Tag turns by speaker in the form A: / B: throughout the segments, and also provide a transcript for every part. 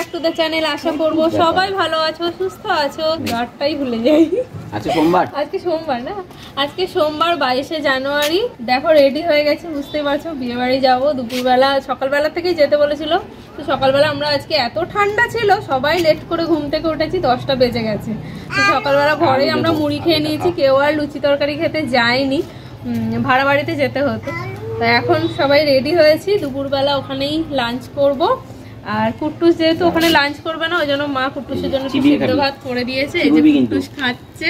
A: Back to the channel. আশা করবো সবাই ভালো আছো, সুস্থ আছো। জ্বরটাই ভুলে যাই। আজকে সোমবার না, আজকে সোমবার 22শে জানুয়ারি। দেখো রেডি হয়ে গেছে, বুঝতেই পারছো বিয়ে বাড়ি যাবো। দুপুরবেলা সকালবেলা থেকেই যেতে বলেছিল, তো সকালবেলা আমরা আজকে এত ঠান্ডা ছিল সবাই লেট করে ঘুম থেকে উঠেছি, 10টা বেজে গেছে। তো সকালবেলা ঘরেই আমরা মুড়ি খেয়ে নিয়েছি, কেউ আর লুচি তরকারি খেতে যায়নি, ভাড়া বাড়িতে যেতে হতো। তো এখন সবাই রেডি হয়েছি, দুপুরবেলা ওখানেই লাঞ্চ করব। আর কুট্টুস যেহেতু ওখানে লাঞ্চ করবে না, ওই জন্য মা কুট্টুসের জন্য সিদ্ধ ভাত করে দিয়েছে। এই যে কুট্টুস খাচ্ছে,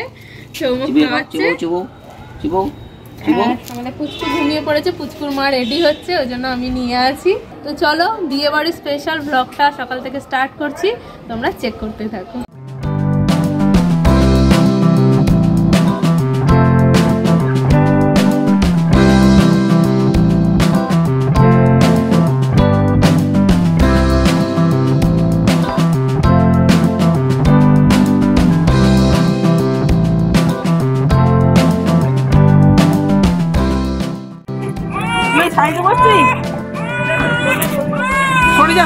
A: সৌমুখ খাচ্ছে, আমাদের পুচকু ঘুমিয়ে পড়েছে, পুচকুর মা রেডি হচ্ছে, ওই জন্য আমি নিয়ে আছি। তো চলো বিয়ে বাড়ির স্পেশাল ব্লগটা সকাল থেকে স্টার্ট করছি, তোমরা চেক করতে থাকো।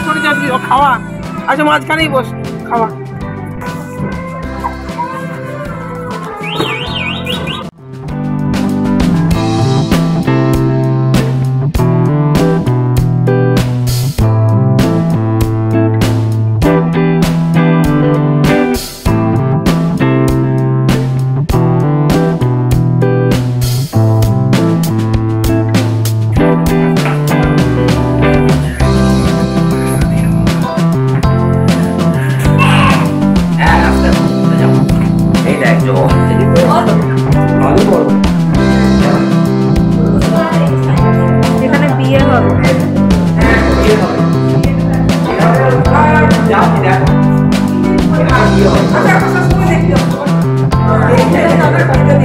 B: সরে যা খাওয়া আচ্ছা, মাঝখানেই বস খাওয়া।
A: এখানে বিয়ে হবে,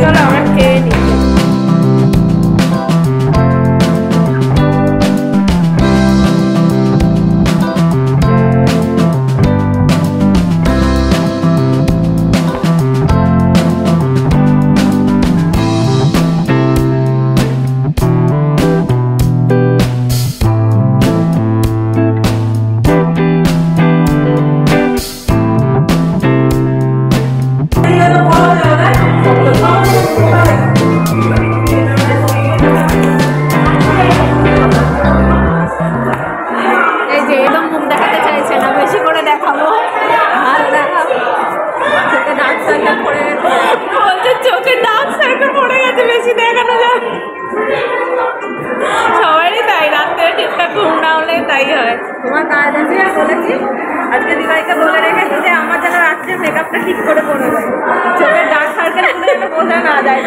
A: চলো আমরা খেয়ে নিই। সবারই তাই, রাত্রে ঠিকঠাক ঘুম না হলে তাই হয়। তোমার কাজ আছে বলেছি, আজকে দিদিভাইকে বলে রেখেছি যে আমার যেন রাত্রে মেকআপটা ঠিক করে পড়ে যায়, চোখের ডার্ক সার্কেল যেন বোঝা না যায়।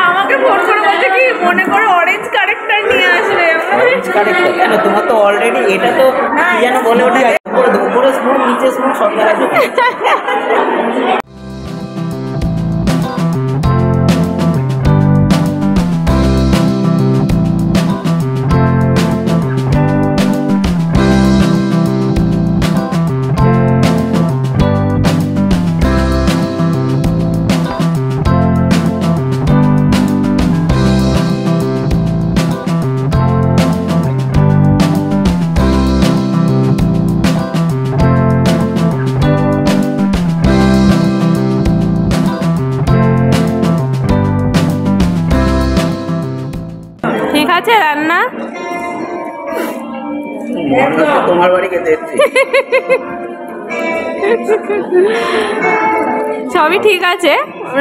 A: আমাকে ফোন করে বলছে কি মনে করে অরেঞ্জ কারেক্টার নিয়ে আসবে।
C: কেন তোমার তো অলরেডি এটা তো যেন বলে ওঠে উপরে স্মোক নিচে স্মোক সব জায়গায়।
A: ঠিক আছে রান্না
C: তোমার বাড়ি খেতে
A: সবই ঠিক আছে,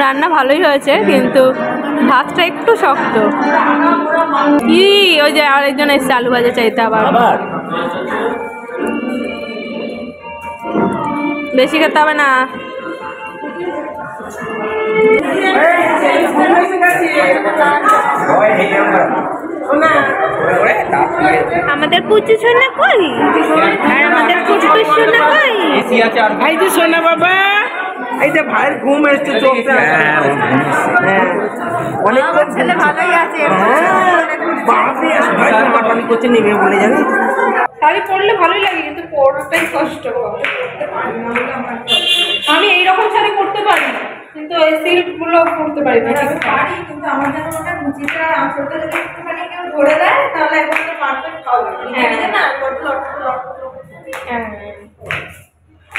A: রান্না ভালোই হয়েছে, কিন্তু ভাতটা একটু শক্ত। কি ওই যে আরেকজন এসছে আলু ভাজা চাইতে, আবার বেশি খেতে হবে না। আমাদের পুচু সোনা কই, আর আমাদের পুচু সোনা কই?
B: এই যে সোনা বাবা, এই যে ভাইয়ের ঘুম এসছে, চোখটা অনেকক্ষণ
A: ছেলে ভালোই আছে।
B: মাটামি করছে, নেমে বলে যাবে।
A: শাড়ি পরলে ভালোই লাগে, কিন্তু পরটাই কষ্ট। আমি এইরকম শাড়ি পরতে পারি, কিন্তু এই সিল্ক গুলো পরতে পারি না। পারি, কিন্তু আমার যেন ওটা কুচিটা আঁচলটা যদি একটুখানি কেউ ধরে দেয় তাহলে একদম পারফেক্ট হবে। হ্যাঁ না, লট লট লট। হ্যাঁ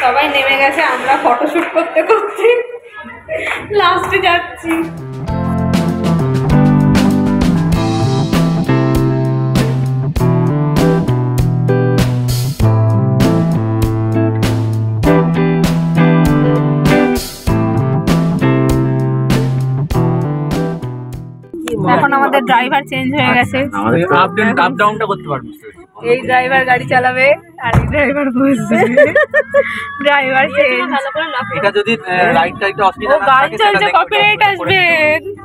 A: সবাই নেমে গেছে, আমরা ফটোশুট করতে করতে লাস্টে যাচ্ছি। এখন আমাদের ড্রাইভার চেঞ্জ হয়ে গেছে,
C: আপ ডাউনটা করতে পারবো।
A: এই ড্রাইভার গাড়ি চালাবে আর এই ড্রাইভার বসবে। Driver change.
C: এটা যদি রাইট টাইটে অসুবিধা না
A: থাকে গান চলছে, কপিরাইট আসবে,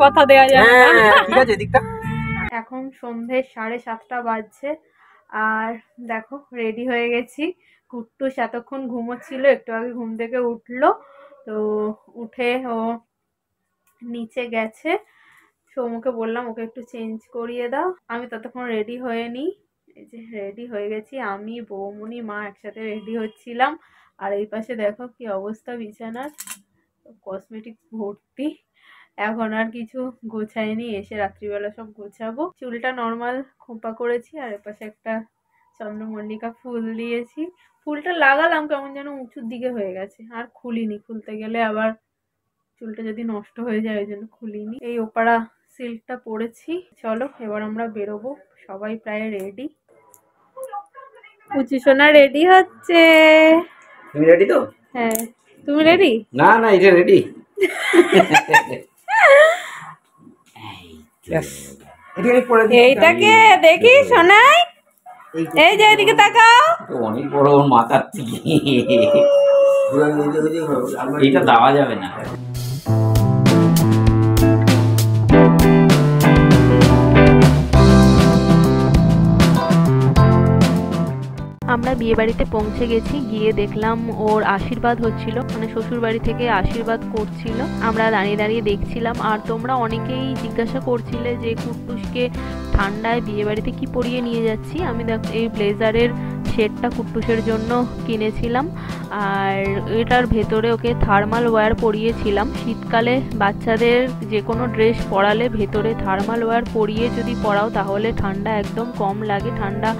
A: কথা দেয়া যাবে না।
C: ঠিক আছে এদিকটা।
A: এখন সন্ধ্যে 7:30 বাজছে আর দেখো রেডি হয়ে গেছি। কুট্টুস এতক্ষণ ঘুমোচ্ছিল, একটু আগে ঘুম থেকে উঠলো, তো উঠে ও নিচে গেছে। সৌমুকে বললাম ওকে একটু চেঞ্জ করিয়ে দাও, আমি ততক্ষণ রেডি হয়ে নিই। এই যে রেডি হয়ে গেছি, আমি বৌমনি মা একসাথে রেডি হচ্ছিলাম। আর এই পাশে দেখো কি অবস্থা বিছানার, কসমেটিক্স ভর্তি। এখন আর কিছু গোছাইনি, এসে রাত্রিবেলা সব গোছাবো। চুলটা নর্মাল খোঁপা করেছি আর এপাশে একটা চন্দ্রমল্লিকা ফুল দিয়েছি। ফুলটা লাগালাম কেমন যেন উঁচুর দিকে হয়ে গেছে, আর খুলিনি, খুলতে গেলে আবার চুলটা যদি নষ্ট হয়ে যায় ওই জন্য খুলিনি। এই ওপাড়া সিল্কটা পরেছি। চলো এবার আমরা বেরোবো, সবাই প্রায় রেডি। পুচি সোনা রেডি হচ্ছে।
C: তুমি রেডি তো?
A: হ্যাঁ, তুমি রেডি?
C: না না, এটা রেডি।
A: এইটাকে দেখি সোনাই, এই যে এদিকে তাকাও।
C: অনেক বড় ওর মাথার থেকে, এটা দেওয়া যাবে না।
D: আমরা বিয়ে বাড়িতে পৌঁছে গেছি, গিয়ে দেখলাম ওর আশীর্বাদ হচ্ছিল, মানে শ্বশুর বাড়ি থেকে আশীর্বাদ করছিল। আমরা দাঁড়িয়ে দাঁড়িয়ে দেখছিলাম। আর তোমরা অনেকেই জিজ্ঞাসা করছিলে যে কুট্টুসকে ঠান্ডায় বিয়ে বাড়িতে কি পরিয়ে নিয়ে যাচ্ছি। আমি দেখো এই ব্লেজারের সেটটা কুট্টুসের জন্য কিনেছিলাম, আর এটার ভেতরে ওকে থার্মাল ওয়্যার পরিয়েছিলাম। শীতকালে বাচ্চাদের যে কোনো ড্রেস পরালে ভেতরে থার্মাল ওয়্যার পরিয়ে যদি পরাও তাহলে ঠান্ডা একদম কম লাগে, ঠান্ডা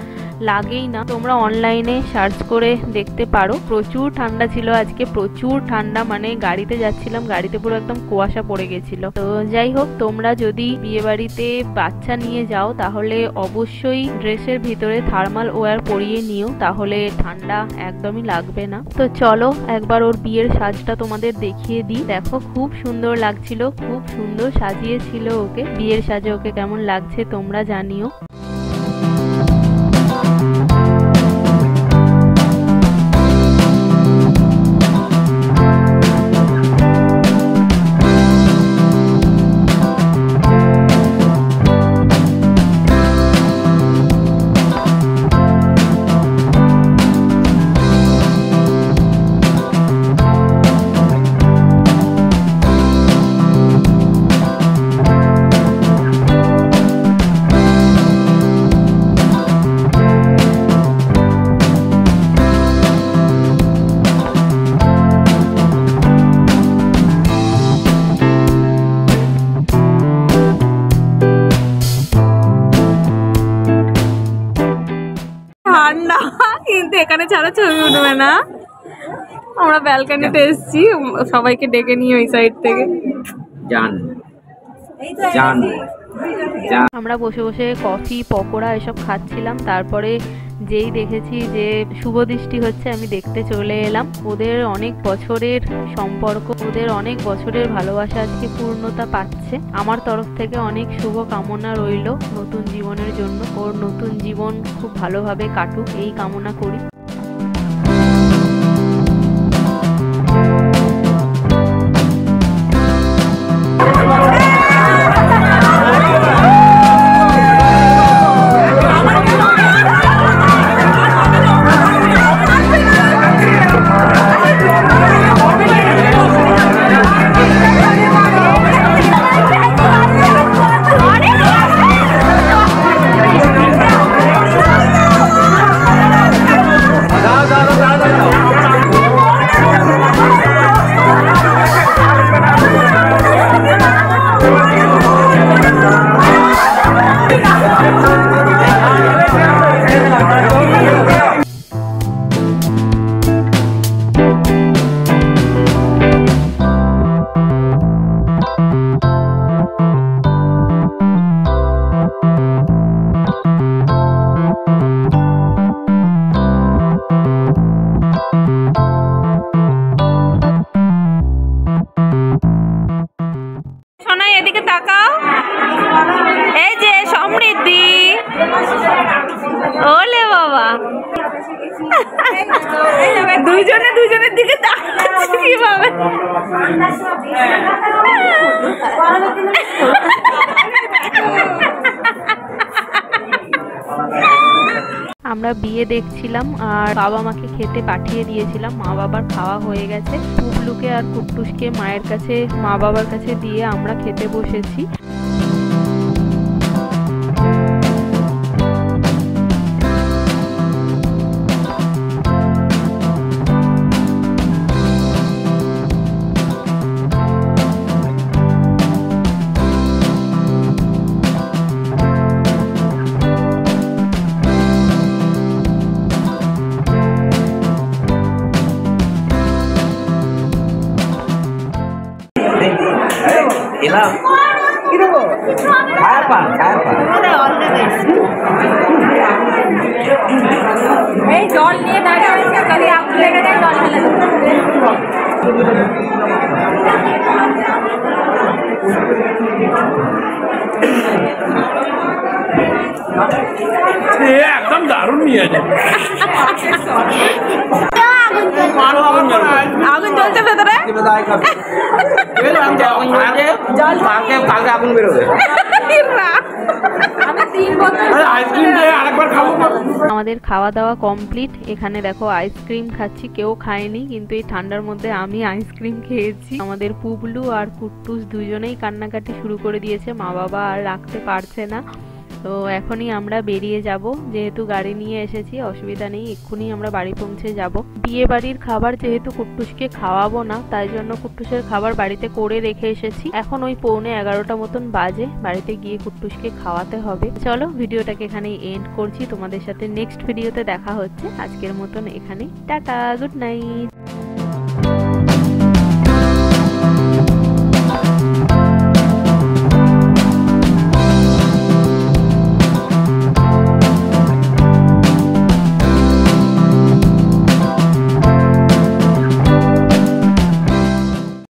D: লাগেই না। তোমরা অনলাইনে সার্চ করে দেখতে পারো। প্রচুর ঠান্ডা ছিল আজকে, প্রচুর ঠান্ডা, মানে গাড়িতে যাচ্ছিলাম, গাড়িতে পুরো একদম কুয়াশা পড়ে গেছিল। তো যাই হোক, তোমরা যদি বিয়ে বাড়িতে বাচ্চা নিয়ে যাও তাহলে অবশ্যই ড্রেসের ভিতরে থার্মাল ওয়্যার পরিয়ে নিও, তাহলে ঠান্ডা একদমই লাগবে না। তো চলো একবার ওর বিয়ের সাজটা তোমাদের দেখিয়ে দিই। দেখো খুব সুন্দর লাগছিল, খুব সুন্দর সাজিয়েছিল ওকে। বিয়ের সাজে ওকে কেমন লাগছে তোমরা জানিও।
A: কিন্তু এখানে ছাড়া ছবি উঠবে না। আমরা ব্যালকনিতে এসেছি, সবাইকে ডেকে নিয়ে ওই সাইড থেকে
D: আমরা বসে বসে কফি পকোড়া এসব খাচ্ছিলাম। তারপরে যেই দেখেছি যে শুভ দৃষ্টি হচ্ছে, আমি দেখতে চলে এলাম। ওদের অনেক বছরের সম্পর্ক, ওদের অনেক বছরের ভালোবাসা আজকে পূর্ণতা পাচ্ছে। আমার তরফ থেকে অনেক শুভ কামনা রইল নতুন জীবনের জন্য। ওর নতুন জীবন খুব ভালোভাবে কাটুক এই কামনা করি।
B: দিকে তাকাচ্ছি কিভাবে?
D: আমরা বিয়ে দেখছিলাম আর বাবা মাকে খেতে পাঠিয়ে দিয়েছিলাম। মা বাবার খাওয়া হয়ে গেছে। পুবলুকে আর কুট্টুসকে মায়ের কাছে মা বাবার কাছে দিয়ে আমরা খেতে বসেছি।
C: এলাম খায়ার পান
A: এই জল নিয়ে দাঁড়িয়ে আছে, যদি আগুন লেগে যায় জল ফেলে
B: একদম দারুণ নিয়ে আছে। আগুন জ্বলছে ভেতরে,
C: কালকে আগুন বেরোবে।
D: আমাদের খাওয়া দাওয়া কমপ্লিট। এখানে দেখো আইসক্রিম খাচ্ছি, কেউ খায়নি কিন্তু এই ঠান্ডার মধ্যে আমি আইসক্রিম খেয়েছি। আমাদের পুবলু আর কুট্টুস দুজনেই কান্নাকাটি শুরু করে দিয়েছে, মা বাবা আর রাখতে পারছে না। তো এখনই আমরা বেরিয়ে যাব, যেহেতু গাড়ি নিয়ে এসেছি অসুবিধা নেই, এক্ষুনি আমরা বাড়ি পৌঁছে যাব। বিয়ে বাড়ির খাবার যেহেতু কুট্টুসকে খাওয়াবো না, তাই জন্য কুট্টুসের খাবার বাড়িতে করে রেখে এসেছি। এখন ওই 11:45 মতন বাজে, বাড়িতে গিয়ে কুট্টুসকে খাওয়াতে হবে। চলো ভিডিওটাকে এখানেই এন্ড করছি, তোমাদের সাথে নেক্সট ভিডিওতে দেখা হচ্ছে। আজকের মতন এখানে টাটা, গুড নাইট।